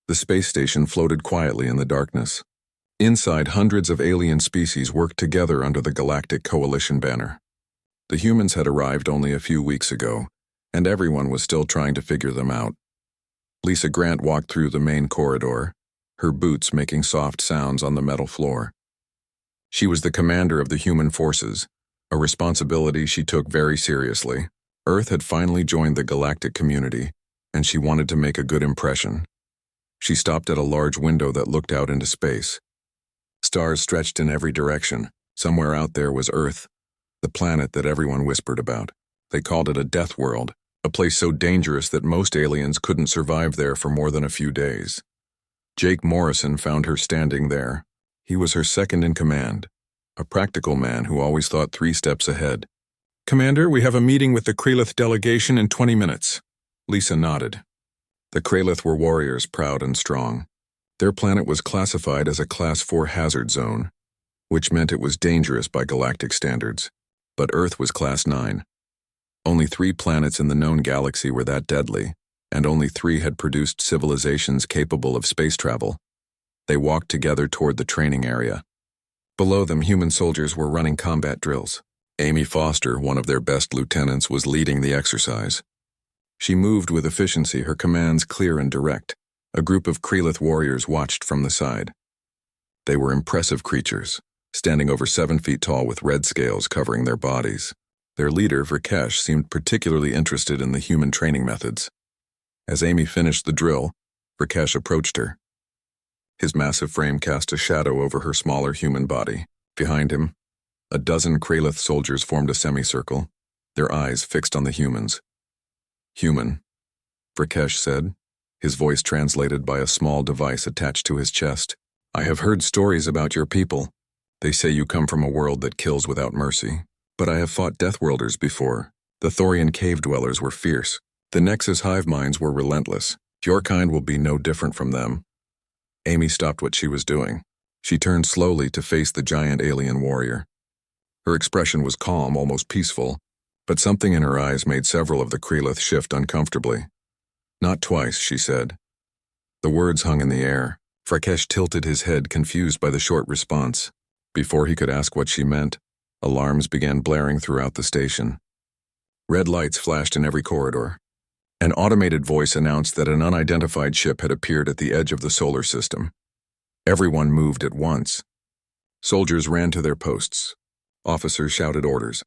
The space station floated quietly in the darkness. Inside, hundreds of alien species worked together under the Galactic Coalition banner. The humans had arrived only a few weeks ago, and everyone was still trying to figure them out. Lisa Grant walked through the main corridor, her boots making soft sounds on the metal floor. She was the commander of the human forces, a responsibility she took very seriously. Earth had finally joined the galactic community, and she wanted to make a good impression. She stopped at a large window that looked out into space. Stars stretched in every direction. Somewhere out there was Earth, the planet that everyone whispered about. They called it a death world, a place so dangerous that most aliens couldn't survive there for more than a few days. Jake Morrison found her standing there. He was her second in command, a practical man who always thought 3 steps ahead. "Commander, we have a meeting with the Kralith delegation in 20 minutes. Lisa nodded. The Kralith were warriors, proud and strong. Their planet was classified as a Class 4 hazard zone, which meant it was dangerous by galactic standards. But Earth was Class 9. Only 3 planets in the known galaxy were that deadly, and only 3 had produced civilizations capable of space travel. They walked together toward the training area. Below them, human soldiers were running combat drills. Amy Foster, one of their best lieutenants, was leading the exercise. She moved with efficiency, her commands clear and direct. A group of Kralith warriors watched from the side. They were impressive creatures, standing over 7 feet tall with red scales covering their bodies. Their leader, Vrkesh, seemed particularly interested in the human training methods. As Amy finished the drill, Vrkesh approached her. His massive frame cast a shadow over her smaller human body. Behind him, a dozen Kralith soldiers formed a semicircle, their eyes fixed on the humans. "Human," Vrkesh said, his voice translated by a small device attached to his chest. "I have heard stories about your people. They say you come from a world that kills without mercy. But I have fought Deathworlders before. The Thorian cave dwellers were fierce. The Nexus hive minds were relentless. Your kind will be no different from them." Amy stopped what she was doing. She turned slowly to face the giant alien warrior. Her expression was calm, almost peaceful, but something in her eyes made several of the Kralith shift uncomfortably. "Not twice," she said. The words hung in the air. Vrkesh tilted his head, confused by the short response. Before he could ask what she meant, alarms began blaring throughout the station. Red lights flashed in every corridor. An automated voice announced that an unidentified ship had appeared at the edge of the solar system. Everyone moved at once. Soldiers ran to their posts. Officers shouted orders.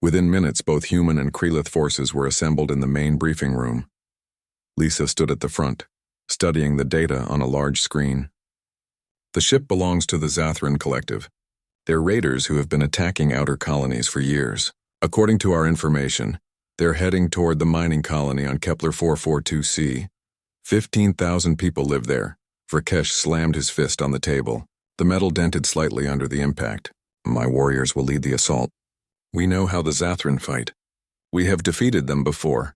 Within minutes, both human and Kralith forces were assembled in the main briefing room. Lisa stood at the front, studying the data on a large screen. "The ship belongs to the Zathran Collective. They're raiders who have been attacking outer colonies for years. According to our information, they're heading toward the mining colony on Kepler 442c. 15,000 people live there." Vrkesh slammed his fist on the table. The metal dented slightly under the impact. "My warriors will lead the assault. We know how the Zathran fight. We have defeated them before."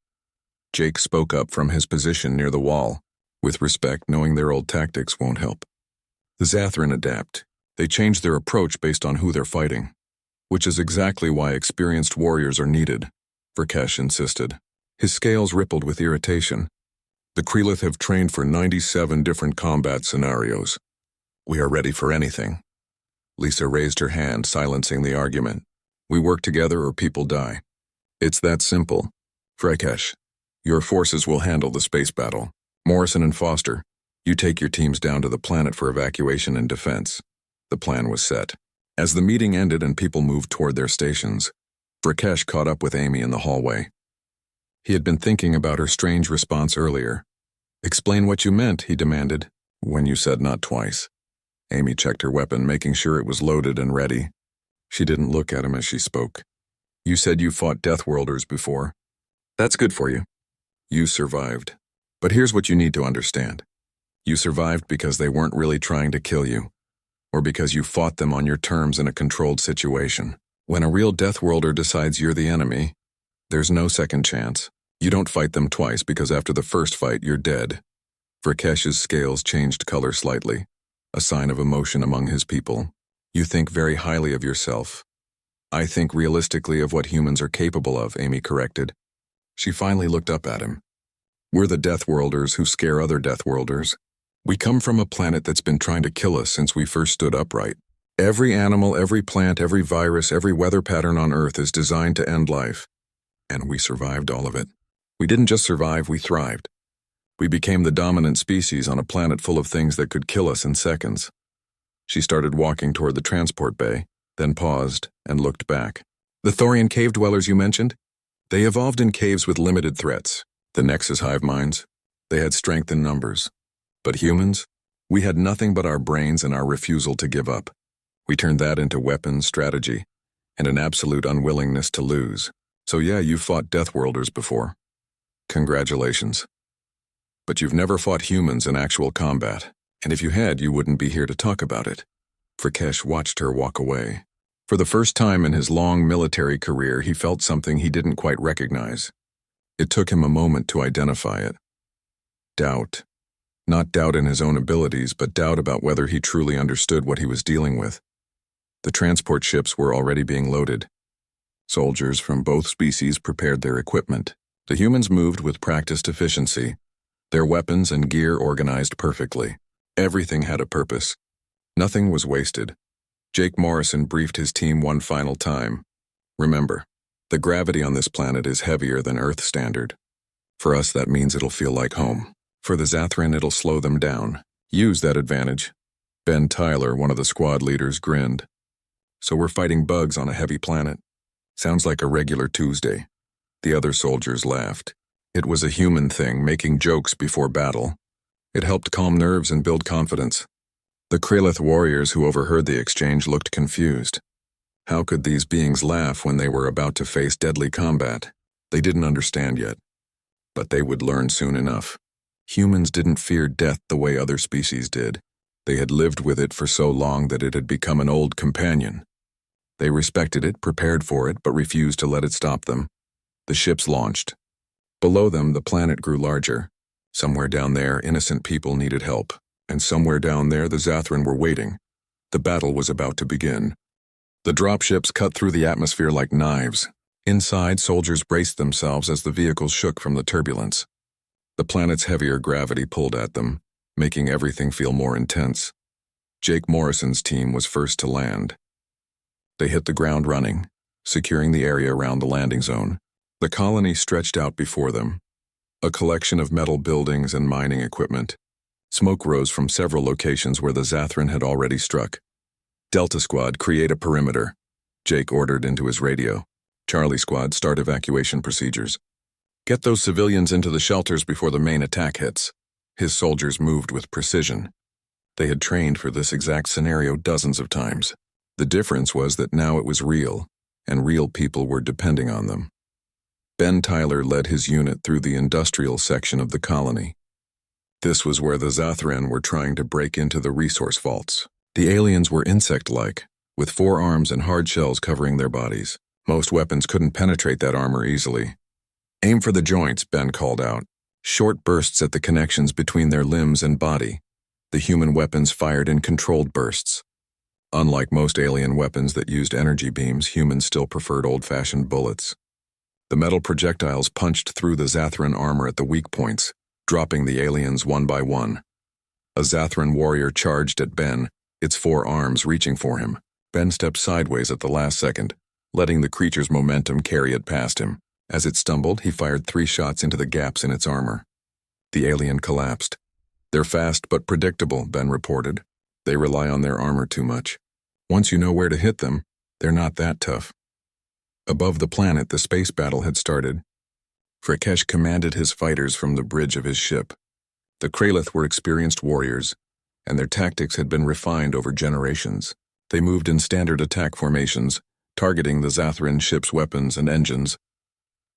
Jake spoke up from his position near the wall, with respect, knowing their old tactics won't help. "The Zathran adapt. They change their approach based on who they're fighting, which is exactly why experienced warriors are needed," Vrkesh insisted. His scales rippled with irritation. "The Kralith have trained for 97 different combat scenarios. We are ready for anything." Lisa raised her hand, silencing the argument. "We work together or people die. It's that simple. Vrkesh, your forces will handle the space battle. Morrison and Foster, you take your teams down to the planet for evacuation and defense." The plan was set. As the meeting ended and people moved toward their stations, Vrkesh caught up with Amy in the hallway. He had been thinking about her strange response earlier. "Explain what you meant," he demanded, "when you said not twice." Amy checked her weapon, making sure it was loaded and ready. She didn't look at him as she spoke. "You said you fought Deathworlders before. That's good for you. You survived. But here's what you need to understand. You survived because they weren't really trying to kill you, or because you fought them on your terms in a controlled situation. When a real Deathworlder decides you're the enemy, there's no second chance. You don't fight them twice because after the first fight, you're dead." Vrkesh's scales changed color slightly, a sign of emotion among his people. "You think very highly of yourself. I think realistically of what humans are capable of," Amy corrected. She finally looked up at him. "We're the Deathworlders who scare other Deathworlders. We come from a planet that's been trying to kill us since we first stood upright. Every animal, every plant, every virus, every weather pattern on Earth is designed to end life. And we survived all of it. We didn't just survive, we thrived. We became the dominant species on a planet full of things that could kill us in seconds. She started walking toward the transport bay, then paused and looked back. The Thorian cave dwellers you mentioned? They evolved in caves with limited threats. The Nexus hive minds? They had strength in numbers. But humans? We had nothing but our brains and our refusal to give up. We turned that into weapons, strategy, and an absolute unwillingness to lose. So yeah, you've fought Deathworlders before. Congratulations. But you've never fought humans in actual combat, and if you had, you wouldn't be here to talk about it. Rakesh watched her walk away. For the first time in his long military career, he felt something he didn't quite recognize. It took him a moment to identify it. Doubt. Not doubt in his own abilities, but doubt about whether he truly understood what he was dealing with. The transport ships were already being loaded. Soldiers from both species prepared their equipment. The humans moved with practiced efficiency, their weapons and gear organized perfectly. Everything had a purpose. Nothing was wasted. Jake Morrison briefed his team one final time. Remember, the gravity on this planet is heavier than Earth standard. For us, that means it'll feel like home. For the Zathran, it'll slow them down. Use that advantage. Ben Tyler, one of the squad leaders, grinned. So we're fighting bugs on a heavy planet. Sounds like a regular Tuesday. The other soldiers laughed. It was a human thing, making jokes before battle. It helped calm nerves and build confidence. The Kralith warriors who overheard the exchange looked confused. How could these beings laugh when they were about to face deadly combat? They didn't understand yet. But they would learn soon enough. Humans didn't fear death the way other species did. They had lived with it for so long that it had become an old companion. They respected it, prepared for it, but refused to let it stop them. The ships launched. Below them, the planet grew larger. Somewhere down there, innocent people needed help. And somewhere down there, the Zathran were waiting. The battle was about to begin. The dropships cut through the atmosphere like knives. Inside, soldiers braced themselves as the vehicles shook from the turbulence. The planet's heavier gravity pulled at them, making everything feel more intense. Jake Morrison's team was first to land. They hit the ground running, securing the area around the landing zone. The colony stretched out before them, a collection of metal buildings and mining equipment. Smoke rose from several locations where the Zathran had already struck. Delta Squad, create a perimeter, Jake ordered into his radio. Charlie Squad, start evacuation procedures. Get those civilians into the shelters before the main attack hits. His soldiers moved with precision. They had trained for this exact scenario dozens of times. The difference was that now it was real, and real people were depending on them. Ben Tyler led his unit through the industrial section of the colony. This was where the Zathran were trying to break into the resource vaults. The aliens were insect-like, with 4 arms and hard shells covering their bodies. Most weapons couldn't penetrate that armor easily. Aim for the joints, Ben called out. Short bursts at the connections between their limbs and body. The human weapons fired in controlled bursts. Unlike most alien weapons that used energy beams, humans still preferred old-fashioned bullets. The metal projectiles punched through the Zathran armor at the weak points, dropping the aliens one by one. A Zathran warrior charged at Ben, its 4 arms reaching for him. Ben stepped sideways at the last second, letting the creature's momentum carry it past him. As it stumbled, he fired 3 shots into the gaps in its armor. The alien collapsed. They're fast but predictable, Ben reported. They rely on their armor too much. Once you know where to hit them, they're not that tough. Above the planet, the space battle had started. Rakesh commanded his fighters from the bridge of his ship. The Kralith were experienced warriors, and their tactics had been refined over generations. They moved in standard attack formations, targeting the Zathran ship's weapons and engines.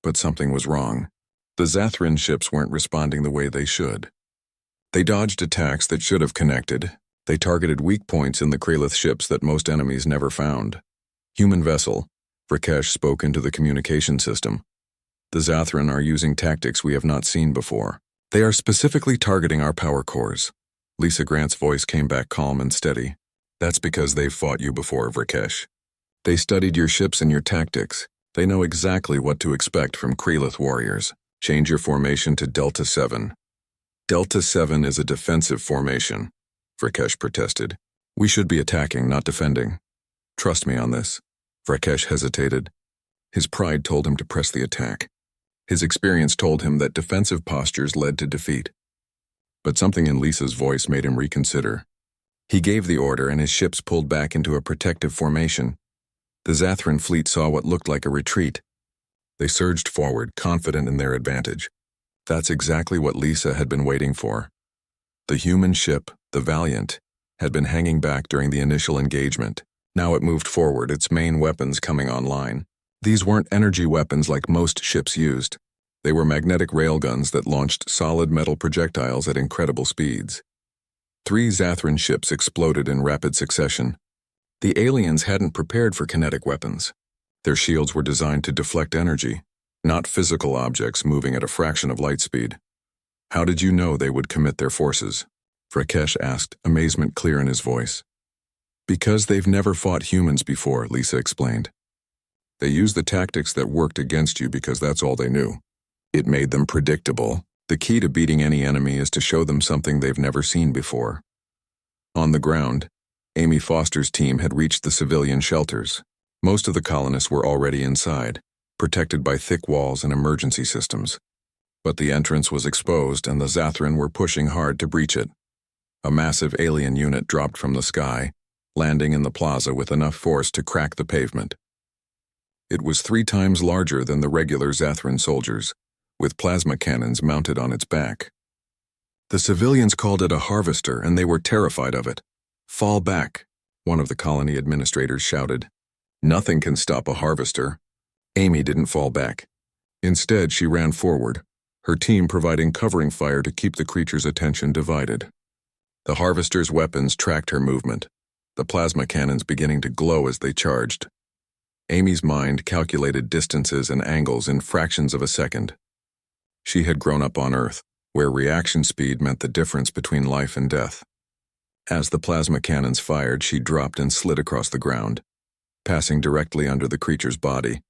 But something was wrong. The Zathran ships weren't responding the way they should. They dodged attacks that should have connected. They targeted weak points in the Kralith ships that most enemies never found. Human vessel, Rakesh spoke into the communication system. The Zathran are using tactics we have not seen before. They are specifically targeting our power cores. Lisa Grant's voice came back calm and steady. That's because they've fought you before, Rakesh. They studied your ships and your tactics. They know exactly what to expect from Kralith warriors. Change your formation to Delta 7. Delta 7 is a defensive formation, Vrakesh protested. We should be attacking, not defending. Trust me on this. Vrakesh hesitated. His pride told him to press the attack. His experience told him that defensive postures led to defeat. But something in Lisa's voice made him reconsider. He gave the order and his ships pulled back into a protective formation. The Zathran fleet saw what looked like a retreat. They surged forward, confident in their advantage. That's exactly what Lisa had been waiting for. The human ship, the Valiant, had been hanging back during the initial engagement. Now it moved forward, its main weapons coming online. These weren't energy weapons like most ships used. They were magnetic railguns that launched solid metal projectiles at incredible speeds. 3 Zathran ships exploded in rapid succession. The aliens hadn't prepared for kinetic weapons. Their shields were designed to deflect energy, not physical objects moving at a fraction of light speed. How did you know they would commit their forces? Vrakesh asked, amazement clear in his voice. Because they've never fought humans before, Lisa explained. They used the tactics that worked against you because that's all they knew. It made them predictable. The key to beating any enemy is to show them something they've never seen before. On the ground, Amy Foster's team had reached the civilian shelters. Most of the colonists were already inside, protected by thick walls and emergency systems. But the entrance was exposed and the Zathran were pushing hard to breach it. A massive alien unit dropped from the sky, landing in the plaza with enough force to crack the pavement. It was 3 times larger than the regular Zathran soldiers, with plasma cannons mounted on its back. The civilians called it a harvester and they were terrified of it. Fall back, one of the colony administrators shouted. Nothing can stop a harvester. Amy didn't fall back. Instead, she ran forward, her team providing covering fire to keep the creature's attention divided. The harvester's weapons tracked her movement, the plasma cannons beginning to glow as they charged. Amy's mind calculated distances and angles in fractions of a second. She had grown up on Earth, where reaction speed meant the difference between life and death. As the plasma cannons fired, she dropped and slid across the ground, passing directly under the creature's body.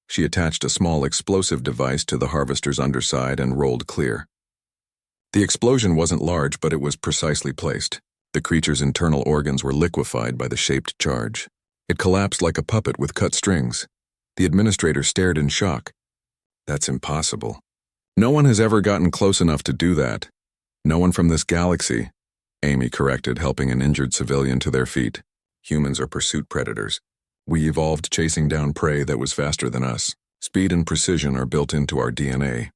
She attached a small explosive device to the harvester's underside and rolled clear. The explosion wasn't large, but it was precisely placed. The creature's internal organs were liquefied by the shaped charge. It collapsed like a puppet with cut strings. The administrator stared in shock. That's impossible. No one has ever gotten close enough to do that. No one from this galaxy, Amy corrected, helping an injured civilian to their feet. Humans are pursuit predators. We evolved chasing down prey that was faster than us. Speed and precision are built into our DNA.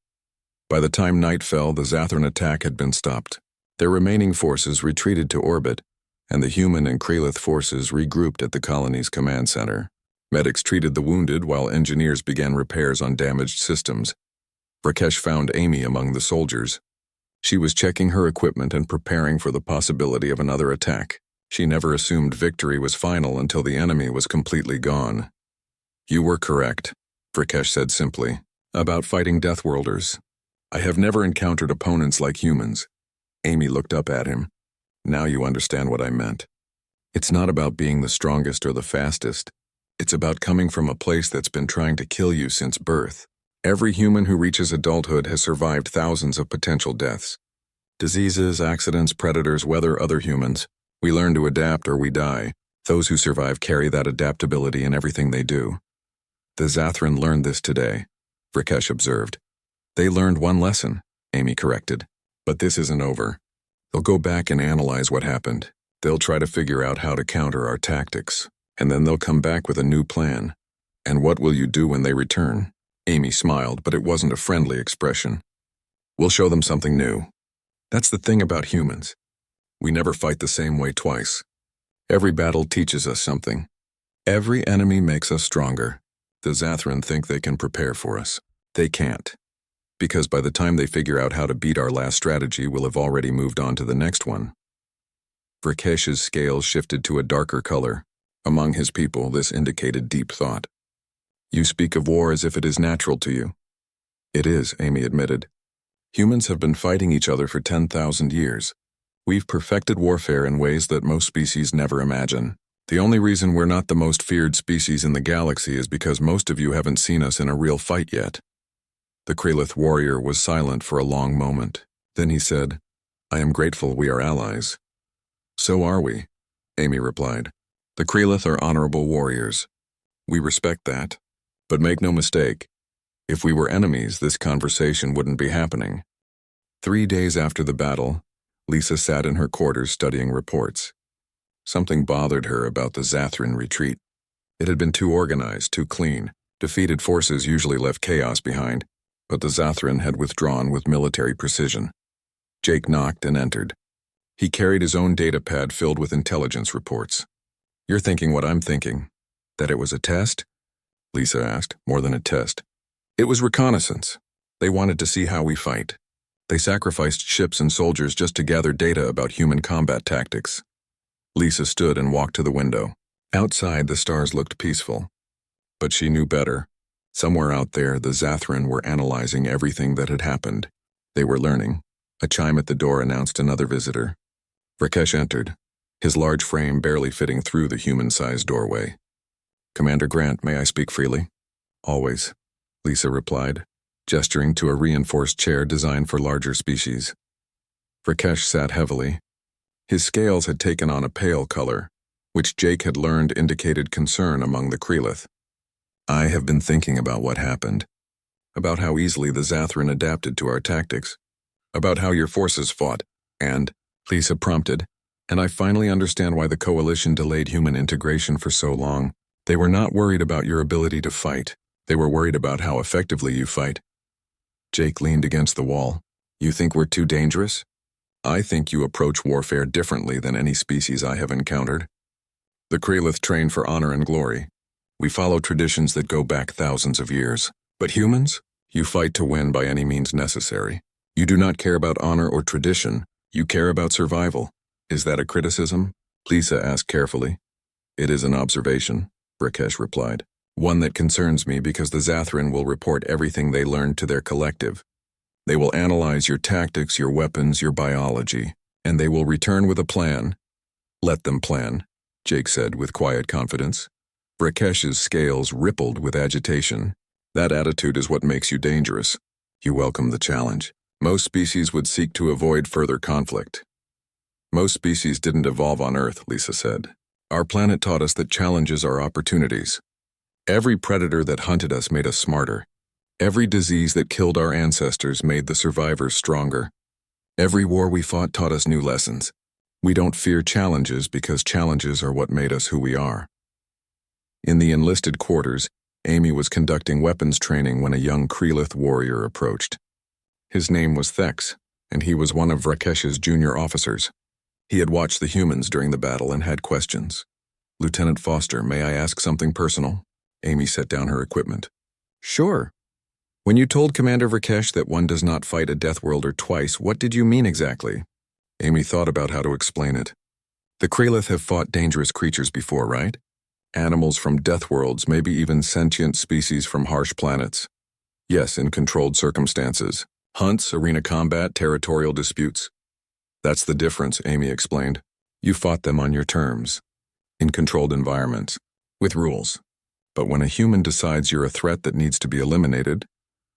By the time night fell, the Zathran attack had been stopped. Their remaining forces retreated to orbit, and the human and Krelith forces regrouped at the colony's command center. Medics treated the wounded while engineers began repairs on damaged systems. Vrakesh found Amy among the soldiers. She was checking her equipment and preparing for the possibility of another attack. She never assumed victory was final until the enemy was completely gone. You were correct, Vrakesh said simply, about fighting Deathworlders. I have never encountered opponents like humans. Amy looked up at him. Now you understand what I meant. It's not about being the strongest or the fastest. It's about coming from a place that's been trying to kill you since birth. Every human who reaches adulthood has survived thousands of potential deaths. Diseases, accidents, predators, weather, other humans. We learn to adapt or we die. Those who survive carry that adaptability in everything they do. The Zathran learned this today, Vrakesh observed. They learned one lesson, Amy corrected. But this isn't over. They'll go back and analyze what happened. They'll try to figure out how to counter our tactics. And then they'll come back with a new plan. And what will you do when they return? Amy smiled, but it wasn't a friendly expression. We'll show them something new. That's the thing about humans. We never fight the same way twice. Every battle teaches us something. Every enemy makes us stronger. The Zathran think they can prepare for us. They can't. Because by the time they figure out how to beat our last strategy, we'll have already moved on to the next one. Vrakesh's scales shifted to a darker color. Among his people, this indicated deep thought. You speak of war as if it is natural to you. It is, Amy admitted. Humans have been fighting each other for 10,000 years. We've perfected warfare in ways that most species never imagine. The only reason we're not the most feared species in the galaxy is because most of you haven't seen us in a real fight yet. The Krelith warrior was silent for a long moment. Then he said, "I am grateful we are allies." "So are we," Amy replied. "The Krelith are honorable warriors. We respect that. But make no mistake, if we were enemies, this conversation wouldn't be happening." 3 days after the battle, Lisa sat in her quarters studying reports. Something bothered her about the Zathran retreat. It had been too organized, too clean. Defeated forces usually left chaos behind, but the Zathran had withdrawn with military precision. Jake knocked and entered. He carried his own data pad filled with intelligence reports. "You're thinking what I'm thinking. That it was a test?" Lisa asked. "More than a test. It was reconnaissance. They wanted to see how we fight. They sacrificed ships and soldiers just to gather data about human combat tactics." Lisa stood and walked to the window. Outside, the stars looked peaceful. But she knew better. Somewhere out there, the Zathran were analyzing everything that had happened. They were learning. A chime at the door announced another visitor. Rakesh entered, his large frame barely fitting through the human-sized doorway. "Commander Grant, may I speak freely?" "Always," Lisa replied, gesturing to a reinforced chair designed for larger species. Rakesh sat heavily. His scales had taken on a pale color, which Jake had learned indicated concern among the Krelith. "I have been thinking about what happened, about how easily the Zathran adapted to our tactics, about how your forces fought, and," Lisa prompted, "and I finally understand why the Coalition delayed human integration for so long. They were not worried about your ability to fight. They were worried about how effectively you fight." Jake leaned against the wall. "You think we're too dangerous?" "I think you approach warfare differently than any species I have encountered. The Krelith train for honor and glory. We follow traditions that go back thousands of years. But humans? You fight to win by any means necessary. You do not care about honor or tradition. You care about survival. Is that a criticism?" Lisa asked carefully. "It is an observation," Rakesh replied. "One that concerns me because the Zathran will report everything they learned to their collective. They will analyze your tactics, your weapons, your biology, and they will return with a plan." "Let them plan," Jake said with quiet confidence. Rakesh's scales rippled with agitation. "That attitude is what makes you dangerous. You welcome the challenge. Most species would seek to avoid further conflict." "Most species didn't evolve on Earth," Lisa said. "Our planet taught us that challenges are opportunities. Every predator that hunted us made us smarter. Every disease that killed our ancestors made the survivors stronger. Every war we fought taught us new lessons. We don't fear challenges because challenges are what made us who we are." In the enlisted quarters, Amy was conducting weapons training when a young Krelith warrior approached. His name was Thex, and he was one of Rakesh's junior officers. He had watched the humans during the battle and had questions. "Lieutenant Foster, may I ask something personal?" Amy set down her equipment. "Sure. When you told Commander Rakesh that one does not fight a Deathworlder twice, what did you mean exactly?" Amy thought about how to explain it. "The Krelith have fought dangerous creatures before, right? Animals from Deathworlds, maybe even sentient species from harsh planets. Yes, in controlled circumstances. Hunts, arena combat, territorial disputes. That's the difference," Amy explained. "You fought them on your terms, in controlled environments, with rules. But when a human decides you're a threat that needs to be eliminated,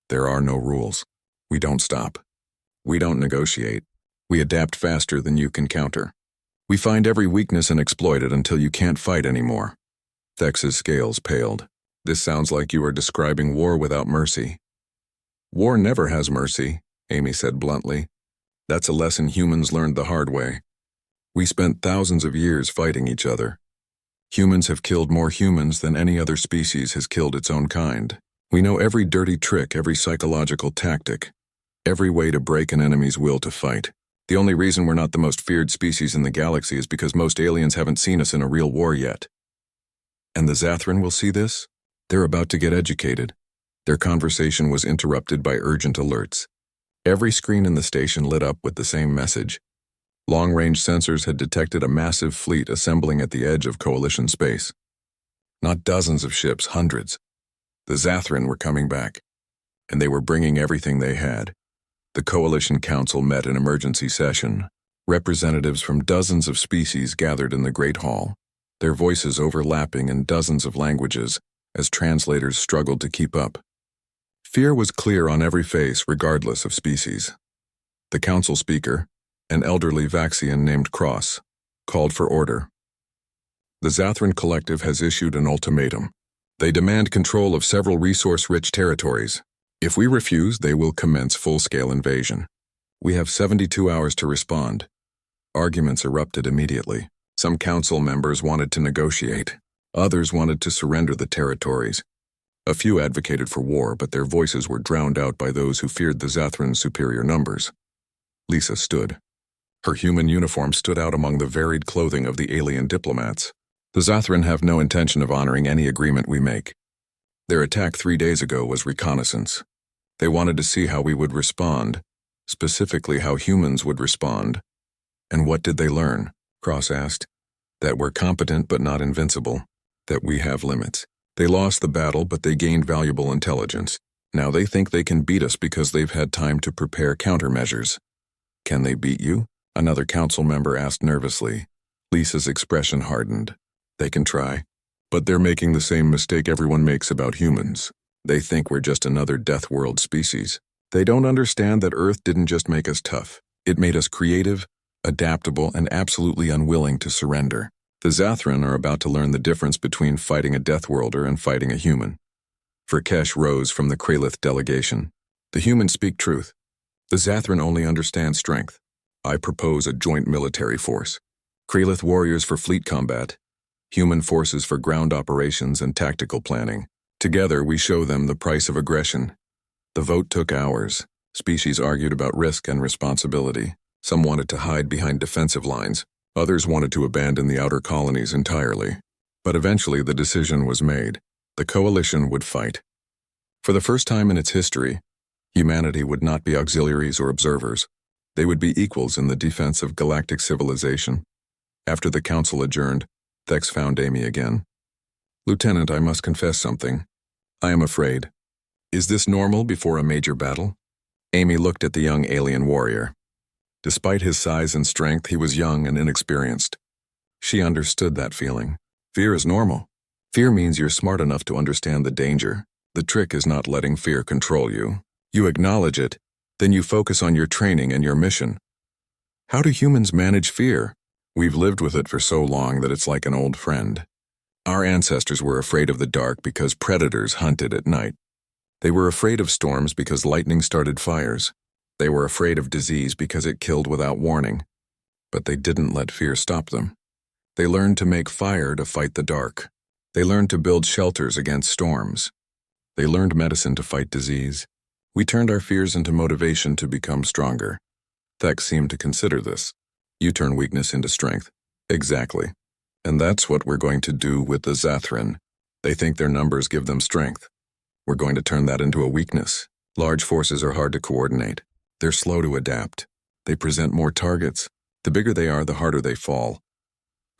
there are no rules. We don't stop. We don't negotiate. We adapt faster than you can counter. We find every weakness and exploit it until you can't fight anymore." Thex's scales paled. "This sounds like you are describing war without mercy." "War never has mercy," Amy said bluntly. "That's a lesson humans learned the hard way. We spent thousands of years fighting each other. Humans have killed more humans than any other species has killed its own kind. We know every dirty trick, every psychological tactic, every way to break an enemy's will to fight. The only reason we're not the most feared species in the galaxy is because most aliens haven't seen us in a real war yet. And the Zathran will see this? They're about to get educated." Their conversation was interrupted by urgent alerts. Every screen in the station lit up with the same message. Long-range sensors had detected a massive fleet assembling at the edge of Coalition space. Not dozens of ships, hundreds. The Zathran were coming back, and they were bringing everything they had. The Coalition Council met in emergency session. Representatives from dozens of species gathered in the Great Hall, their voices overlapping in dozens of languages as translators struggled to keep up. Fear was clear on every face regardless of species. The council speaker, an elderly Vaxian named Cross, called for order. The Zathran Collective has issued an ultimatum. They demand control of several resource-rich territories. If we refuse, they will commence full-scale invasion. We have 72 hours to respond. Arguments erupted immediately. Some council members wanted to negotiate. Others wanted to surrender the territories. A few advocated for war, but their voices were drowned out by those who feared the Zathran's superior numbers. Lisa stood. Her human uniform stood out among the varied clothing of the alien diplomats. The Zathran have no intention of honoring any agreement we make. Their attack 3 days ago was reconnaissance. They wanted to see how we would respond, specifically how humans would respond. And what did they learn? Cross asked. That we're competent but not invincible. That we have limits. They lost the battle, but they gained valuable intelligence. Now they think they can beat us because they've had time to prepare countermeasures. Can they beat you? Another council member asked nervously. Lisa's expression hardened. They can try. But they're making the same mistake everyone makes about humans. They think we're just another death world species. They don't understand that Earth didn't just make us tough. It made us creative, adaptable, and absolutely unwilling to surrender. The Zathran are about to learn the difference between fighting a Death Worlder and fighting a human. Vrakesh rose from the Kralith delegation. The humans speak truth. The Zathran only understand strength. I propose a joint military force. Kralith warriors for fleet combat. Human forces for ground operations and tactical planning. Together we show them the price of aggression. The vote took hours. Species argued about risk and responsibility. Some wanted to hide behind defensive lines. Others wanted to abandon the outer colonies entirely. But eventually the decision was made. The coalition would fight. For the first time in its history, humanity would not be auxiliaries or observers. They would be equals in the defense of galactic civilization. After the council adjourned, Thex found Amy again. Lieutenant, I must confess something. I am afraid. Is this normal before a major battle? Amy looked at the young alien warrior. Despite his size and strength, he was young and inexperienced. She understood that feeling. Fear is normal. Fear means you're smart enough to understand the danger. The trick is not letting fear control you. You acknowledge it, then you focus on your training and your mission. How do humans manage fear? We've lived with it for so long that it's like an old friend. Our ancestors were afraid of the dark because predators hunted at night. They were afraid of storms because lightning started fires. They were afraid of disease because it killed without warning. But they didn't let fear stop them. They learned to make fire to fight the dark. They learned to build shelters against storms. They learned medicine to fight disease. We turned our fears into motivation to become stronger. Thex seemed to consider this. You turn weakness into strength. Exactly. And that's what we're going to do with the Zathran. They think their numbers give them strength. We're going to turn that into a weakness. Large forces are hard to coordinate. They're slow to adapt. They present more targets. The bigger they are, the harder they fall.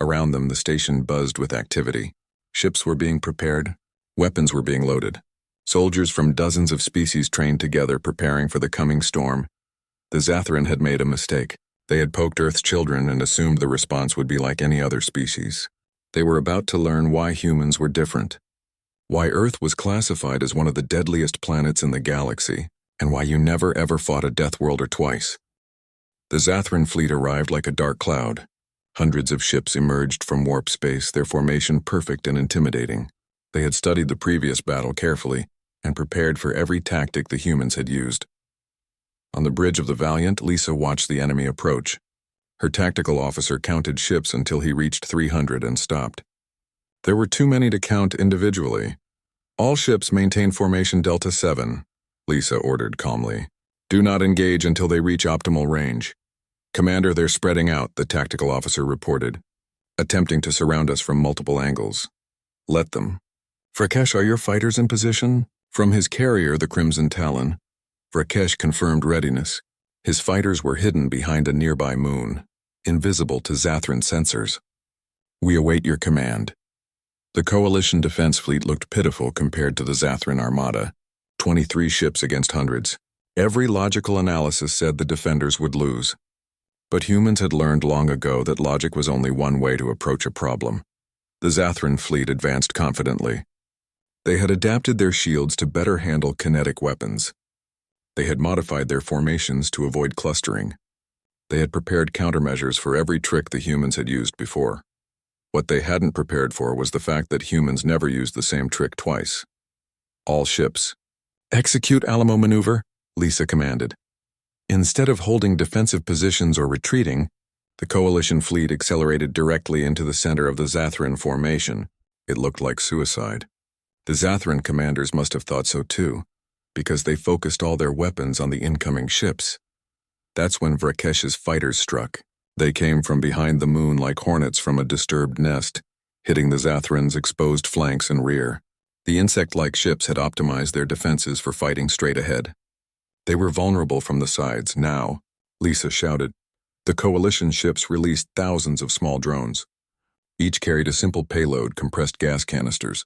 Around them, the station buzzed with activity. Ships were being prepared. Weapons were being loaded. Soldiers from dozens of species trained together, preparing for the coming storm. The Zathran had made a mistake. They had poked Earth's children and assumed the response would be like any other species. They were about to learn why humans were different. Why Earth was classified as one of the deadliest planets in the galaxy, and why you never ever fought a Death Worlder twice. The Zathran fleet arrived like a dark cloud. Hundreds of ships emerged from warp space, their formation perfect and intimidating. They had studied the previous battle carefully and prepared for every tactic the humans had used. On the bridge of the Valiant, Lisa watched the enemy approach. Her tactical officer counted ships until he reached 300 and stopped. There were too many to count individually. All ships maintain formation Delta 7, Lisa ordered calmly. Do not engage until they reach optimal range. Commander, they're spreading out, the tactical officer reported, attempting to surround us from multiple angles. Let them. Vrakesh, are your fighters in position? From his carrier, the Crimson Talon, Vrakesh confirmed readiness. His fighters were hidden behind a nearby moon, invisible to Zathran sensors. We await your command. The Coalition Defense Fleet looked pitiful compared to the Zathran Armada, 23 ships against hundreds. Every logical analysis said the defenders would lose. But humans had learned long ago that logic was only one way to approach a problem. The Zathran fleet advanced confidently. They had adapted their shields to better handle kinetic weapons. They had modified their formations to avoid clustering. They had prepared countermeasures for every trick the humans had used before. What they hadn't prepared for was the fact that humans never used the same trick twice. All ships. Execute Alamo maneuver, Lisa commanded. Instead of holding defensive positions or retreating, the Coalition fleet accelerated directly into the center of the Zathran formation. It looked like suicide. The Zathran commanders must have thought so too, because they focused all their weapons on the incoming ships. That's when Vrakesh's fighters struck. They came from behind the moon like hornets from a disturbed nest, hitting the Zathrans' exposed flanks and rear. The insect-like ships had optimized their defenses for fighting straight ahead. They were vulnerable from the sides now, Lisa shouted. The Coalition ships released thousands of small drones. Each carried a simple payload, compressed gas canisters.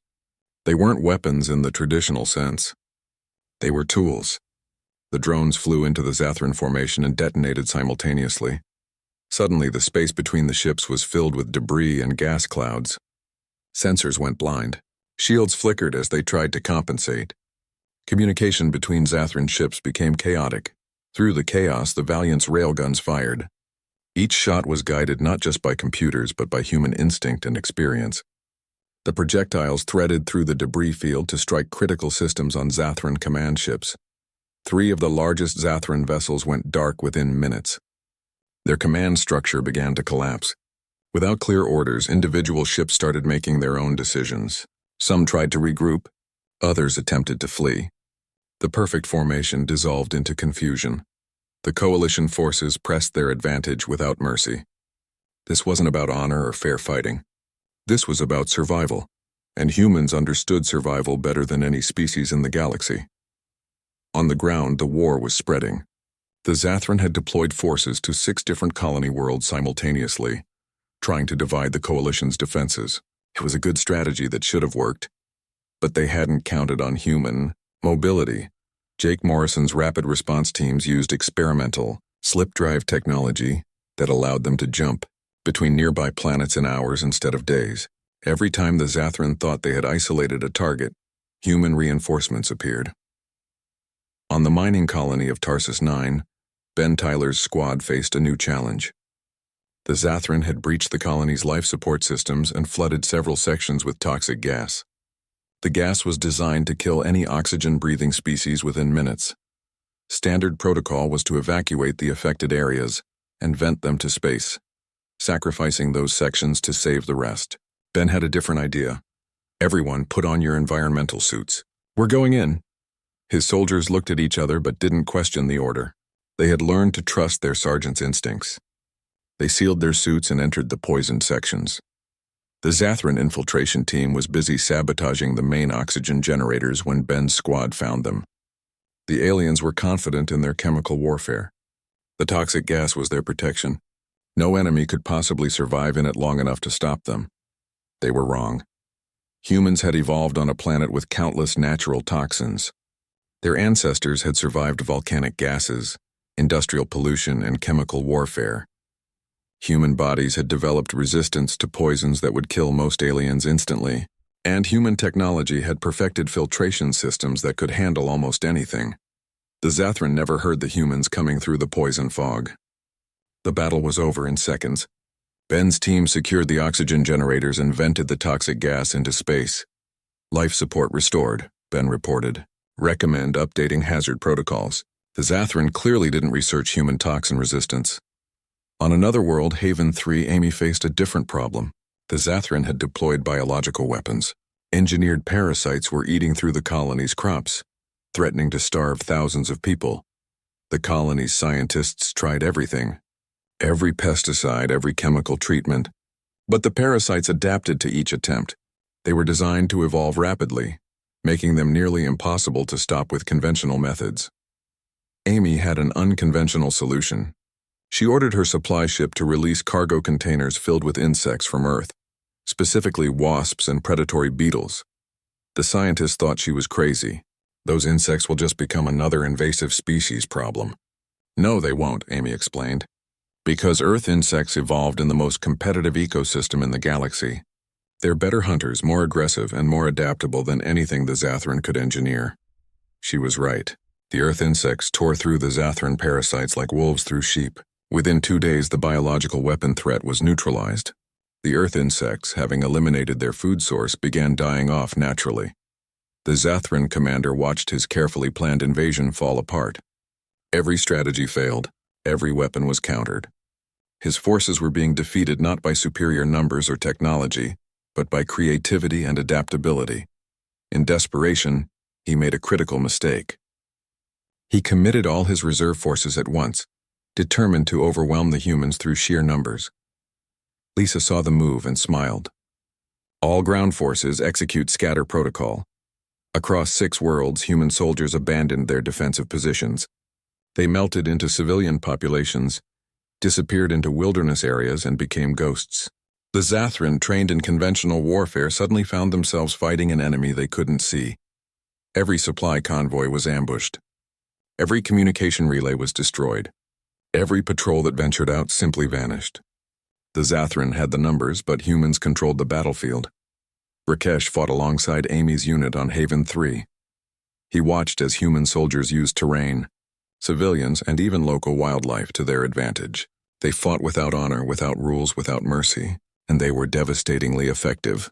They weren't weapons in the traditional sense. They were tools. The drones flew into the Zathran formation and detonated simultaneously. Suddenly, the space between the ships was filled with debris and gas clouds. Sensors went blind. Shields flickered as they tried to compensate. Communication between Zathran ships became chaotic. Through the chaos, the Valiant's railguns fired. Each shot was guided not just by computers but by human instinct and experience. The projectiles threaded through the debris field to strike critical systems on Zathran command ships. 3 of the largest Zathran vessels went dark within minutes. Their command structure began to collapse. Without clear orders, individual ships started making their own decisions. Some tried to regroup, others attempted to flee. The perfect formation dissolved into confusion. The Coalition forces pressed their advantage without mercy. This wasn't about honor or fair fighting. This was about survival, and humans understood survival better than any species in the galaxy. On the ground, the war was spreading. The Zathran had deployed forces to 6 different colony worlds simultaneously, trying to divide the Coalition's defenses. It was a good strategy that should have worked, but they hadn't counted on human mobility. Jake Morrison's rapid response teams used experimental, slip drive technology that allowed them to jump between nearby planets in hours instead of days. Every time the Zathran thought they had isolated a target, human reinforcements appeared. On the mining colony of Tarsus 9, Ben Tyler's squad faced a new challenge. The Zathran had breached the colony's life support systems and flooded several sections with toxic gas. The gas was designed to kill any oxygen-breathing species within minutes. Standard protocol was to evacuate the affected areas and vent them to space, sacrificing those sections to save the rest. Ben had a different idea. Everyone, put on your environmental suits. We're going in. His soldiers looked at each other but didn't question the order. They had learned to trust their sergeant's instincts. They sealed their suits and entered the poisoned sections. The Zathran infiltration team was busy sabotaging the main oxygen generators when Ben's squad found them. The aliens were confident in their chemical warfare. The toxic gas was their protection. No enemy could possibly survive in it long enough to stop them. They were wrong. Humans had evolved on a planet with countless natural toxins. Their ancestors had survived volcanic gases, industrial pollution, and chemical warfare. Human bodies had developed resistance to poisons that would kill most aliens instantly, and human technology had perfected filtration systems that could handle almost anything. The Zathran never heard the humans coming through the poison fog. The battle was over in seconds. Ben's team secured the oxygen generators and vented the toxic gas into space. Life support restored, Ben reported. Recommend updating hazard protocols. The Zathran clearly didn't research human toxin resistance. On another world, Haven 3, Amy faced a different problem. The Zathran had deployed biological weapons. Engineered parasites were eating through the colony's crops, threatening to starve thousands of people. The colony's scientists tried everything. Every pesticide, every chemical treatment. But the parasites adapted to each attempt. They were designed to evolve rapidly, making them nearly impossible to stop with conventional methods. Amy had an unconventional solution. She ordered her supply ship to release cargo containers filled with insects from Earth, specifically wasps and predatory beetles. The scientists thought she was crazy. Those insects will just become another invasive species problem. No, they won't, Amy explained. Because Earth insects evolved in the most competitive ecosystem in the galaxy. They're better hunters, more aggressive, and more adaptable than anything the Zathran could engineer. She was right. The Earth insects tore through the Zathran parasites like wolves through sheep. Within 2 days, the biological weapon threat was neutralized. The Earth insects, having eliminated their food source, began dying off naturally. The Zathran commander watched his carefully planned invasion fall apart. Every strategy failed. Every weapon was countered. His forces were being defeated not by superior numbers or technology, but by creativity and adaptability. In desperation, he made a critical mistake. He committed all his reserve forces at once, determined to overwhelm the humans through sheer numbers. Lisa saw the move and smiled. All ground forces execute scatter protocol. Across 6 worlds, human soldiers abandoned their defensive positions. They melted into civilian populations, disappeared into wilderness areas, and became ghosts. The Zathran, trained in conventional warfare, suddenly found themselves fighting an enemy they couldn't see. Every supply convoy was ambushed. Every communication relay was destroyed. Every patrol that ventured out simply vanished. The Zathran had the numbers, but humans controlled the battlefield. Rakesh fought alongside Amy's unit on Haven 3. He watched as human soldiers used terrain, civilians, and even local wildlife to their advantage. They fought without honor, without rules, without mercy, and they were devastatingly effective.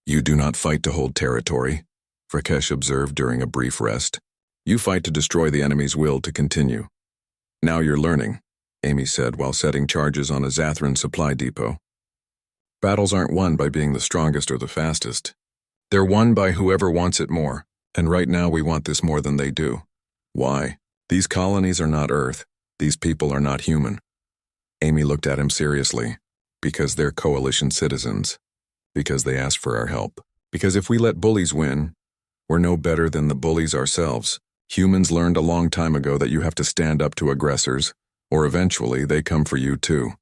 "You do not fight to hold territory," Rakesh observed during a brief rest. "You fight to destroy the enemy's will to continue." "Now you're learning," Amy said while setting charges on a Zathran supply depot. "Battles aren't won by being the strongest or the fastest. They're won by whoever wants it more, and right now we want this more than they do. Why? These colonies are not Earth. These people are not human." Amy looked at him seriously. "Because they're coalition citizens. Because they asked for our help. Because if we let bullies win, we're no better than the bullies ourselves. Humans learned a long time ago that you have to stand up to aggressors, or eventually they come for you too."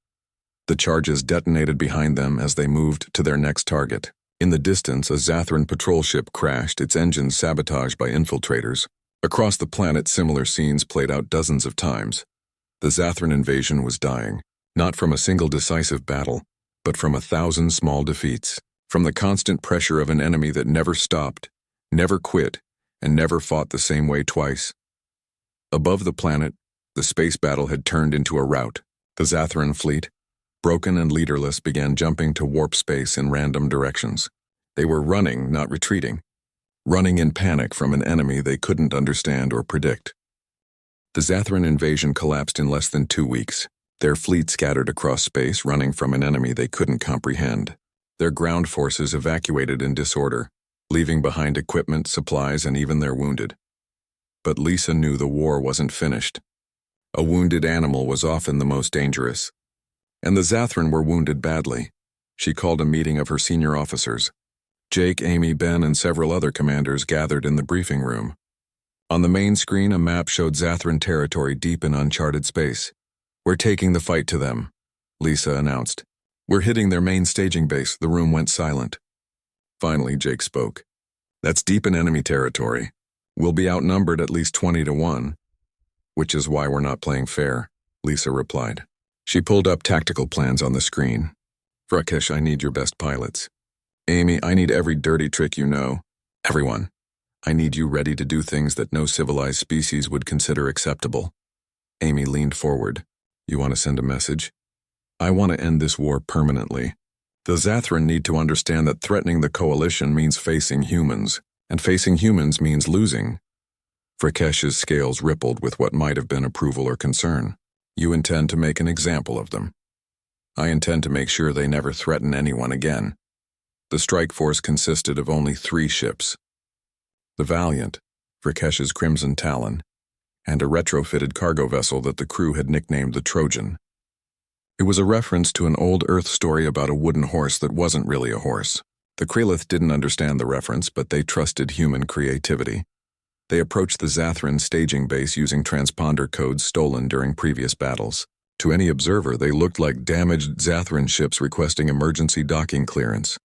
The charges detonated behind them as they moved to their next target. In the distance, a Zathran patrol ship crashed, its engines sabotaged by infiltrators. Across the planet, similar scenes played out dozens of times. The Zathran invasion was dying, not from a single decisive battle, but from 1,000 small defeats, from the constant pressure of an enemy that never stopped, never quit, and never fought the same way twice. Above the planet, the space battle had turned into a rout. The Zathran fleet, broken and leaderless, began jumping to warp space in random directions. They were running, not retreating. Running in panic from an enemy they couldn't understand or predict. The Zathran invasion collapsed in less than 2 weeks. Their fleet scattered across space, running from an enemy they couldn't comprehend. Their ground forces evacuated in disorder, leaving behind equipment, supplies, and even their wounded. But Lisa knew the war wasn't finished. A wounded animal was often the most dangerous. And the Zathran were wounded badly. She called a meeting of her senior officers. Jake, Amy, Ben, and several other commanders gathered in the briefing room. On the main screen, a map showed Zathran territory deep in uncharted space. "We're taking the fight to them," Lisa announced. "We're hitting their main staging base." The room went silent. Finally, Jake spoke. "That's deep in enemy territory. We'll be outnumbered at least 20-1. "Which is why we're not playing fair," Lisa replied. She pulled up tactical plans on the screen. "Rakesh, I need your best pilots. Amy, I need every dirty trick you know. Everyone. I need you ready to do things that no civilized species would consider acceptable." Amy leaned forward. "You want to send a message? I want to end this war permanently. The Zathran need to understand that threatening the coalition means facing humans, and facing humans means losing." Rakesh's scales rippled with what might have been approval or concern. "You intend to make an example of them." "I intend to make sure they never threaten anyone again." The strike force consisted of only 3 ships. The Valiant, Rakesh's Crimson Talon, and a retrofitted cargo vessel that the crew had nicknamed the Trojan. It was a reference to an old Earth story about a wooden horse that wasn't really a horse. The Kralith didn't understand the reference, but they trusted human creativity. They approached the Zathran staging base using transponder codes stolen during previous battles. To any observer, they looked like damaged Zathran ships requesting emergency docking clearance.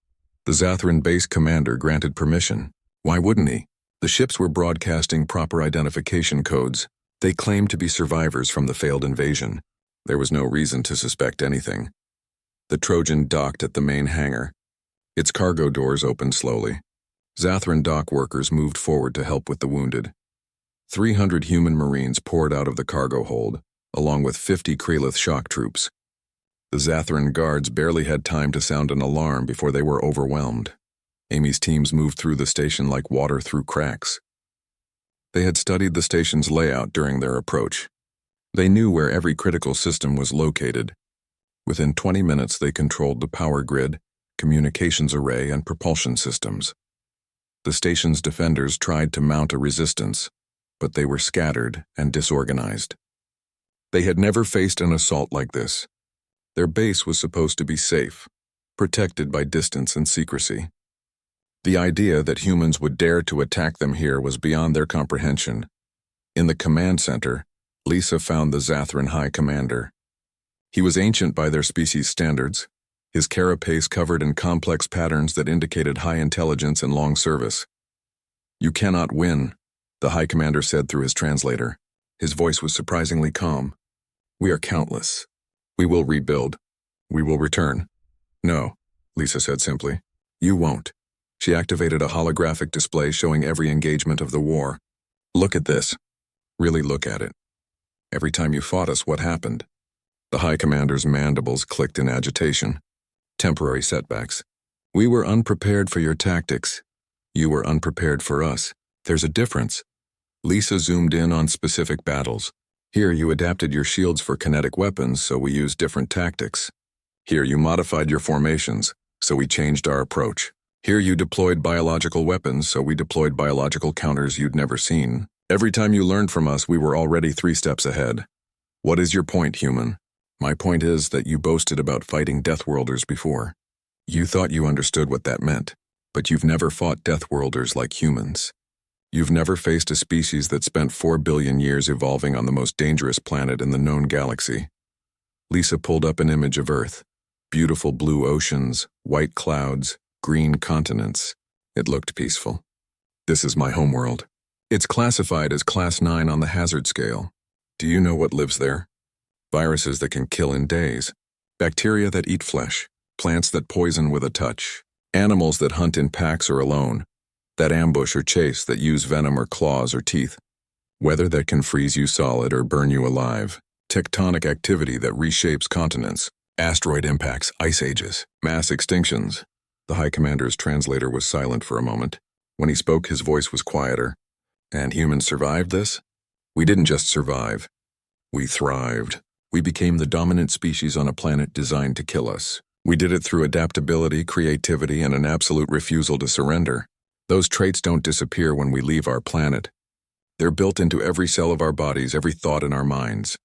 The Zathran base commander granted permission. Why wouldn't he? The ships were broadcasting proper identification codes. They claimed to be survivors from the failed invasion. There was no reason to suspect anything. The Trojan docked at the main hangar. Its cargo doors opened slowly. Zathran dock workers moved forward to help with the wounded. 300 human Marines poured out of the cargo hold, along with 50 Krelith shock troops. The Zathran guards barely had time to sound an alarm before they were overwhelmed. Amy's teams moved through the station like water through cracks. They had studied the station's layout during their approach. They knew where every critical system was located. Within 20 minutes, they controlled the power grid, communications array, and propulsion systems. The station's defenders tried to mount a resistance, but they were scattered and disorganized. They had never faced an assault like this. Their base was supposed to be safe, protected by distance and secrecy. The idea that humans would dare to attack them here was beyond their comprehension. In the command center, Lisa found the Zathran High Commander. He was ancient by their species standards, his carapace covered in complex patterns that indicated high intelligence and long service. "You cannot win," the High Commander said through his translator. His voice was surprisingly calm. "We are countless. We will rebuild. We will return." "No," Lisa said simply. "You won't." She activated a holographic display showing every engagement of the war. "Look at this. Really look at it. Every time you fought us, what happened?" The High Commander's mandibles clicked in agitation. "Temporary setbacks. We were unprepared for your tactics. You were unprepared for us. There's a difference." Lisa zoomed in on specific battles. "Here you adapted your shields for kinetic weapons, so we used different tactics. Here you modified your formations, so we changed our approach. Here you deployed biological weapons, so we deployed biological counters you'd never seen. Every time you learned from us, we were already 3 steps ahead. What is your point, human?" "My point is that you boasted about fighting Deathworlders before. You thought you understood what that meant, but you've never fought Deathworlders like humans. You've never faced a species that spent 4 billion years evolving on the most dangerous planet in the known galaxy." Lisa pulled up an image of Earth. Beautiful blue oceans, white clouds, green continents. It looked peaceful. "This is my homeworld. It's classified as Class 9 on the hazard scale. Do you know what lives there? Viruses that can kill in days, bacteria that eat flesh, plants that poison with a touch, animals that hunt in packs or alone, that ambush or chase, that use venom or claws or teeth, weather that can freeze you solid or burn you alive, tectonic activity that reshapes continents, asteroid impacts, ice ages, mass extinctions." The High Commander's translator was silent for a moment. When he spoke, his voice was quieter. "And humans survived this? We didn't just survive. We thrived. We became the dominant species on a planet designed to kill us. We did it through adaptability, creativity, and an absolute refusal to surrender. Those traits don't disappear when we leave our planet. They're built into every cell of our bodies, every thought in our minds."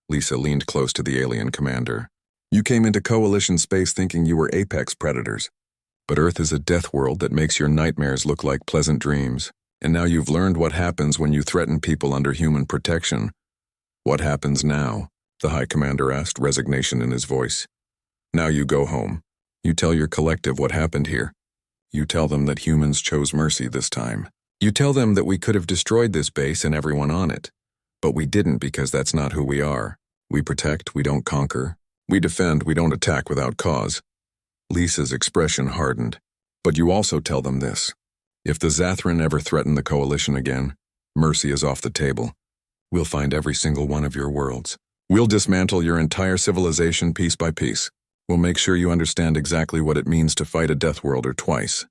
Lisa leaned close to the alien commander. "You came into Coalition space thinking you were apex predators. But Earth is a death world that makes your nightmares look like pleasant dreams. And now you've learned what happens when you threaten people under human protection." "What happens now?" the High Commander asked, resignation in his voice. "Now you go home. You tell your collective what happened here. You tell them that humans chose mercy this time. You tell them that we could have destroyed this base and everyone on it. But we didn't, because that's not who we are. We protect, we don't conquer. We defend, we don't attack without cause." Lisa's expression hardened. "But you also tell them this. If the Zathran ever threaten the Coalition again, mercy is off the table. We'll find every single one of your worlds. We'll dismantle your entire civilization piece by piece. We'll make sure you understand exactly what it means to fight a Deathworlder twice."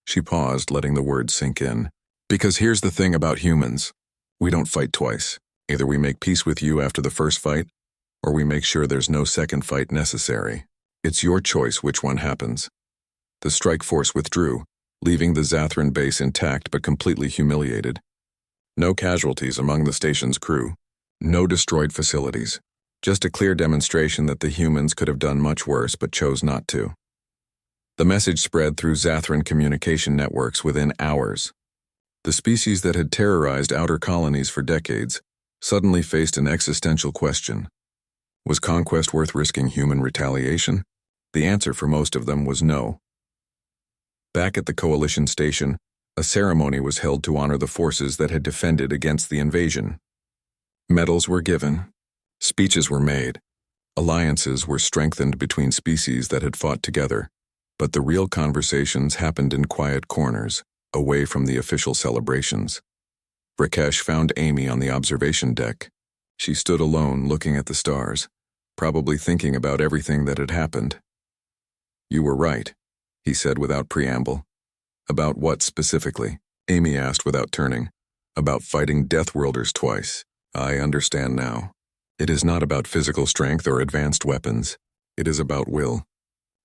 She paused, letting the words sink in. "Because here's the thing about humans. We don't fight twice. Either we make peace with you after the first fight, or we make sure there's no second fight necessary. It's your choice which one happens." The strike force withdrew, leaving the Zathran base intact but completely humiliated. No casualties among the station's crew. No destroyed facilities. Just a clear demonstration that the humans could have done much worse but chose not to. The message spread through Zathran communication networks within hours. The species that had terrorized outer colonies for decades suddenly faced an existential question. Was conquest worth risking human retaliation? The answer for most of them was no. Back at the Coalition station, a ceremony was held to honor the forces that had defended against the invasion. Medals were given. Speeches were made. Alliances were strengthened between species that had fought together. But the real conversations happened in quiet corners, away from the official celebrations. Rakesh found Amy on the observation deck. She stood alone, looking at the stars, probably thinking about everything that had happened. "You were right," he said without preamble. "About what specifically?" Amy asked without turning. "About fighting Deathworlders twice. I understand now. It is not about physical strength or advanced weapons. It is about will.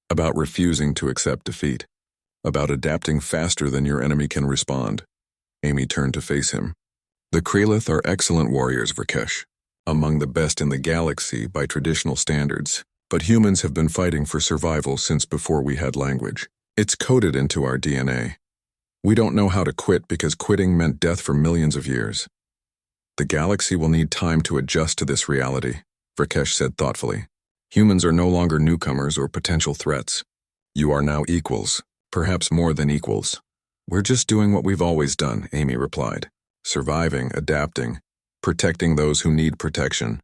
About refusing to accept defeat. About adapting faster than your enemy can respond." Amy turned to face him. "The Kralith are excellent warriors, Rakesh. Among the best in the galaxy by traditional standards. But humans have been fighting for survival since before we had language. It's coded into our DNA. We don't know how to quit because quitting meant death for millions of years. The galaxy will need time to adjust to this reality," Rakesh said thoughtfully. "Humans are no longer newcomers or potential threats. You are now equals, perhaps more than equals." "We're just doing what we've always done," Amy replied. "Surviving, adapting, protecting those who need protection.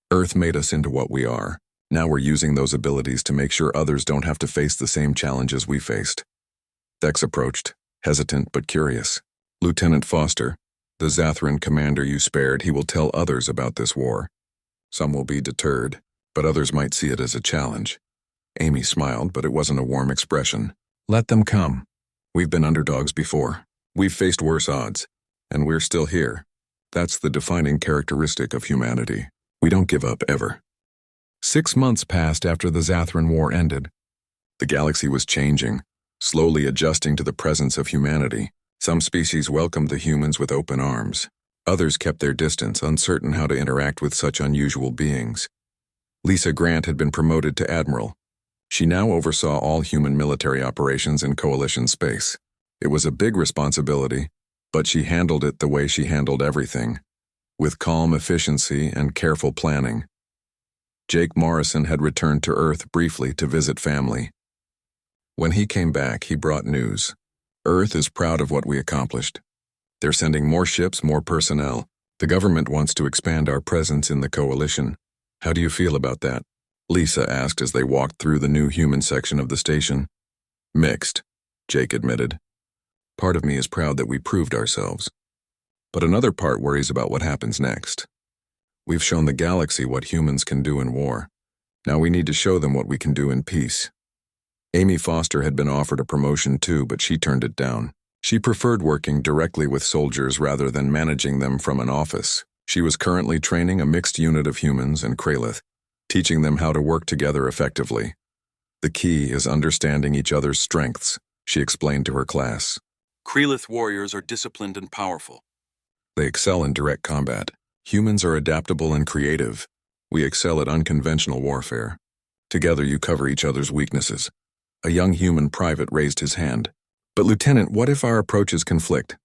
Earth made us into what we are. Now we're using those abilities to make sure others don't have to face the same challenges we faced." Dex approached, hesitant but curious. "Lieutenant Foster, the Zathran commander you spared, he will tell others about this war. Some will be deterred, but others might see it as a challenge." Amy smiled, but it wasn't a warm expression. "Let them come. We've been underdogs before. We've faced worse odds, and we're still here. That's the defining characteristic of humanity. We don't give up ever." 6 months passed after the Zathran War ended. The galaxy was changing, slowly adjusting to the presence of humanity. Some species welcomed the humans with open arms. Others kept their distance, uncertain how to interact with such unusual beings. Lisa Grant had been promoted to admiral. She now oversaw all human military operations in Coalition space. It was a big responsibility, but she handled it the way she handled everything, with calm efficiency and careful planning. Jake Morrison had returned to Earth briefly to visit family. When he came back, he brought news. "Earth is proud of what we accomplished. They're sending more ships, more personnel. The government wants to expand our presence in the Coalition. How do you feel about that?" Lisa asked as they walked through the new human section of the station. "Mixed," Jake admitted. "Part of me is proud that we proved ourselves. But another part worries about what happens next. We've shown the galaxy what humans can do in war. Now we need to show them what we can do in peace." Amy Foster had been offered a promotion too, but she turned it down. She preferred working directly with soldiers rather than managing them from an office. She was currently training a mixed unit of humans and Kralith, teaching them how to work together effectively. "The key is understanding each other's strengths," she explained to her class. Kralith warriors are disciplined and powerful. "They excel in direct combat. Humans are adaptable and creative. We excel at unconventional warfare. Together you cover each other's weaknesses." A young human private raised his hand. "But Lieutenant, what if our approaches conflict?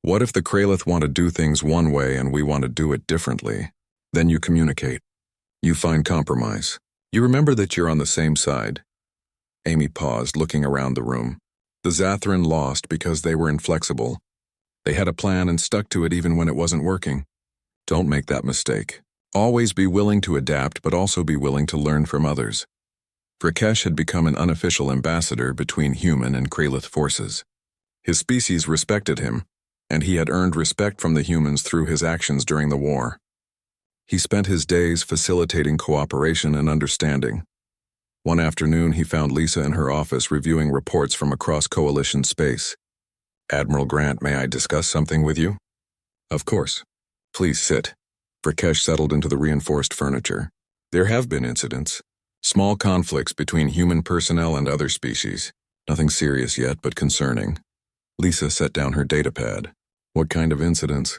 What if the Kralith want to do things one way and we want to do it differently? Then you communicate. You find compromise. You remember that you're on the same side." Amy paused, looking around the room. The Zathran lost because they were inflexible. They had a plan and stuck to it even when it wasn't working. Don't make that mistake. Always be willing to adapt, but also be willing to learn from others. Rakesh had become an unofficial ambassador between human and Kralith forces. His species respected him, and he had earned respect from the humans through his actions during the war. He spent his days facilitating cooperation and understanding. One afternoon, he found Lisa in her office reviewing reports from across Coalition space. "Admiral Grant, may I discuss something with you?" "Of course. Please sit." Rakesh settled into the reinforced furniture. "There have been incidents. Small conflicts between human personnel and other species. Nothing serious yet, but concerning." Lisa set down her datapad. "What kind of incidents?"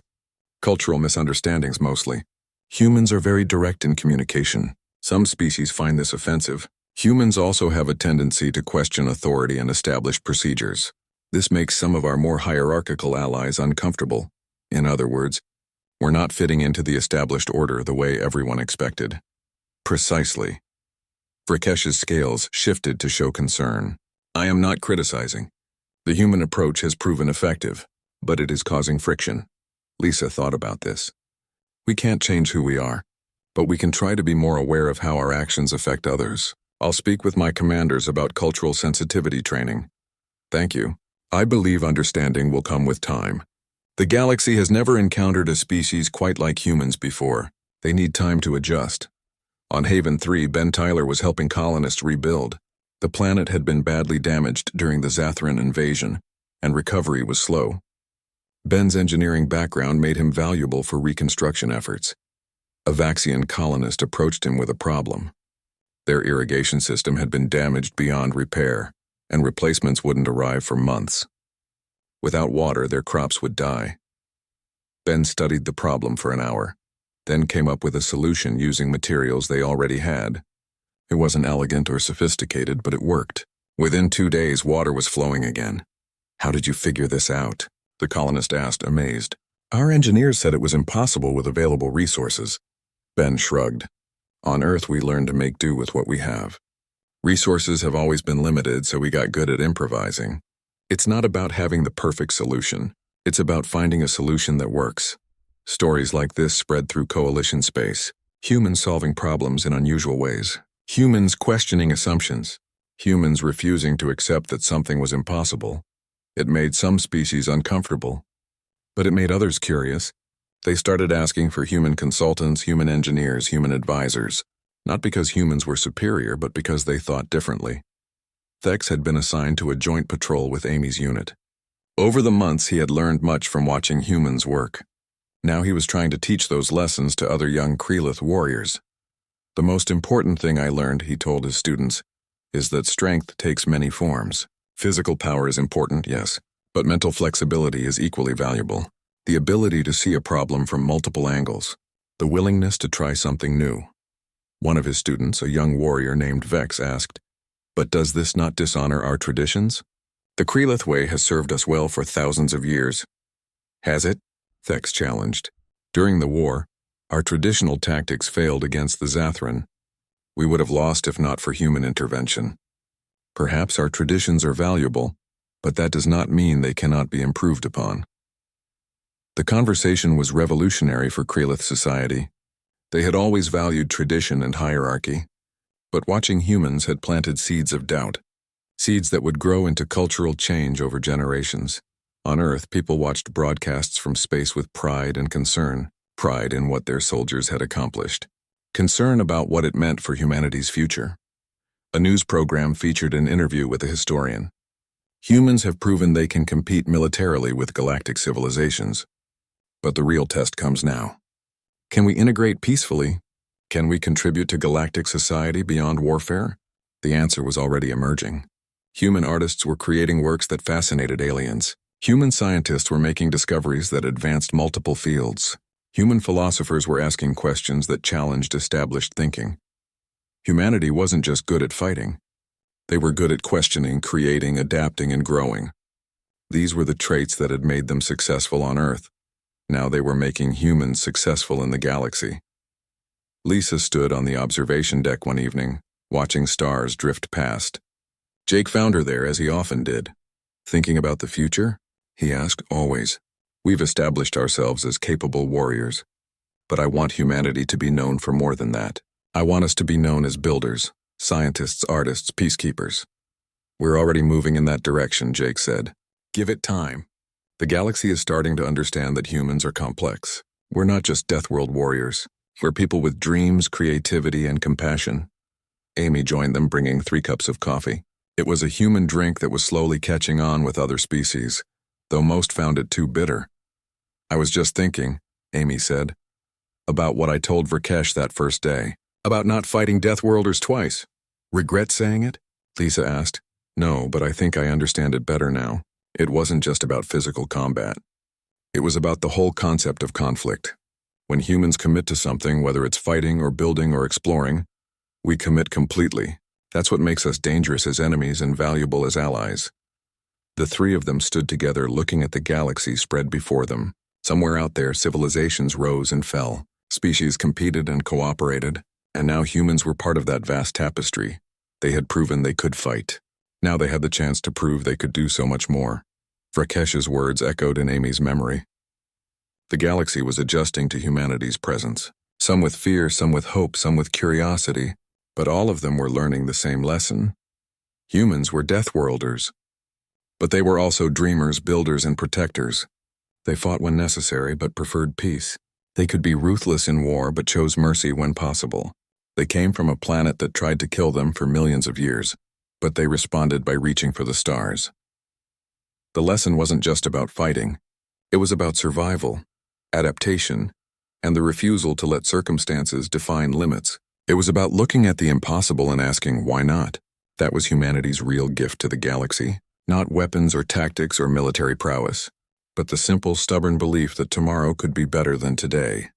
"Cultural misunderstandings, mostly. Humans are very direct in communication. Some species find this offensive. Humans also have a tendency to question authority and established procedures. This makes some of our more hierarchical allies uncomfortable. In other words, we're not fitting into the established order the way everyone expected." "Precisely." Rakesh's scales shifted to show concern. "I am not criticizing. The human approach has proven effective, but it is causing friction." Lisa thought about this. "We can't change who we are, but we can try to be more aware of how our actions affect others. I'll speak with my commanders about cultural sensitivity training." "Thank you. I believe understanding will come with time. The galaxy has never encountered a species quite like humans before. They need time to adjust. On Haven 3, Ben Tyler was helping colonists rebuild. The planet had been badly damaged during the Zathran invasion, and recovery was slow. Ben's engineering background made him valuable for reconstruction efforts. A Vaxian colonist approached him with a problem. Their irrigation system had been damaged beyond repair, and replacements wouldn't arrive for months. Without water, their crops would die. Ben studied the problem for an hour, then came up with a solution using materials they already had. It wasn't elegant or sophisticated, but it worked. Within 2 days, water was flowing again. "How did you figure this out?" the colonist asked, amazed. "Our engineers said it was impossible with available resources." Ben shrugged. "On Earth, we learned to make do with what we have. Resources have always been limited, so we got good at improvising. It's not about having the perfect solution. It's about finding a solution that works." Stories like this spread through coalition space. Humans solving problems in unusual ways. Humans questioning assumptions. Humans refusing to accept that something was impossible. It made some species uncomfortable, but it made others curious. They started asking for human consultants, human engineers, human advisors, not because humans were superior, but because they thought differently. Thex had been assigned to a joint patrol with Amy's unit. Over the months, he had learned much from watching humans work. Now he was trying to teach those lessons to other young Krelith warriors. "The most important thing I learned," he told his students, "is that strength takes many forms. Physical power is important, yes, but mental flexibility is equally valuable. The ability to see a problem from multiple angles. The willingness to try something new." One of his students, a young warrior named Vex, asked, "But does this not dishonor our traditions? The Krelith way has served us well for thousands of years." "Has it?" Thex challenged. "During the war, our traditional tactics failed against the Zathran. We would have lost if not for human intervention. Perhaps our traditions are valuable, but that does not mean they cannot be improved upon." The conversation was revolutionary for Krelith society. They had always valued tradition and hierarchy, but watching humans had planted seeds of doubt, seeds that would grow into cultural change over generations. On Earth, people watched broadcasts from space with pride and concern, pride in what their soldiers had accomplished, concern about what it meant for humanity's future. A news program featured an interview with a historian. "Humans have proven they can compete militarily with galactic civilizations. But the real test comes now. Can we integrate peacefully? Can we contribute to galactic society beyond warfare?" The answer was already emerging. Human artists were creating works that fascinated aliens. Human scientists were making discoveries that advanced multiple fields. Human philosophers were asking questions that challenged established thinking. Humanity wasn't just good at fighting. They were good at questioning, creating, adapting, and growing. These were the traits that had made them successful on Earth. Now they were making humans successful in the galaxy. Lisa stood on the observation deck one evening, watching stars drift past. Jake found her there, as he often did. "Thinking about the future?" he asked. "Always. We've established ourselves as capable warriors. But I want humanity to be known for more than that. I want us to be known as builders, scientists, artists, peacekeepers." "We're already moving in that direction," Jake said. "Give it time. The galaxy is starting to understand that humans are complex. We're not just Deathworld warriors. We're people with dreams, creativity, and compassion." Amy joined them, bringing 3 cups of coffee. It was a human drink that was slowly catching on with other species, though most found it too bitter. "I was just thinking," Amy said, "about what I told Verkesh that first day. About not fighting Deathworlders twice." "Regret saying it?" Lisa asked. "No, but I think I understand it better now. It wasn't just about physical combat. It was about the whole concept of conflict. When humans commit to something, whether it's fighting or building or exploring, we commit completely. That's what makes us dangerous as enemies and valuable as allies." The 3 of them stood together, looking at the galaxy spread before them. Somewhere out there, civilizations rose and fell. Species competed and cooperated, and now humans were part of that vast tapestry. They had proven they could fight. Now they had the chance to prove they could do so much more. Vrakesh's words echoed in Amy's memory. The galaxy was adjusting to humanity's presence. Some with fear, some with hope, some with curiosity, but all of them were learning the same lesson. Humans were Deathworlders. But they were also dreamers, builders, and protectors. They fought when necessary but preferred peace. They could be ruthless in war but chose mercy when possible. They came from a planet that tried to kill them for millions of years, but they responded by reaching for the stars. The lesson wasn't just about fighting. It was about survival, adaptation, and the refusal to let circumstances define limits. It was about looking at the impossible and asking, why not? That was humanity's real gift to the galaxy. Not weapons or tactics or military prowess, but the simple, stubborn belief that tomorrow could be better than today.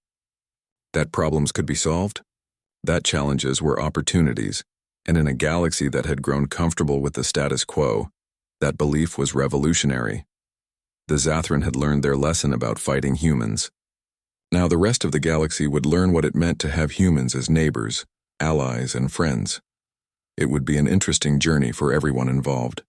That problems could be solved? That challenges were opportunities, and in a galaxy that had grown comfortable with the status quo, that belief was revolutionary. The Zathran had learned their lesson about fighting humans. Now the rest of the galaxy would learn what it meant to have humans as neighbors, allies, and friends. It would be an interesting journey for everyone involved.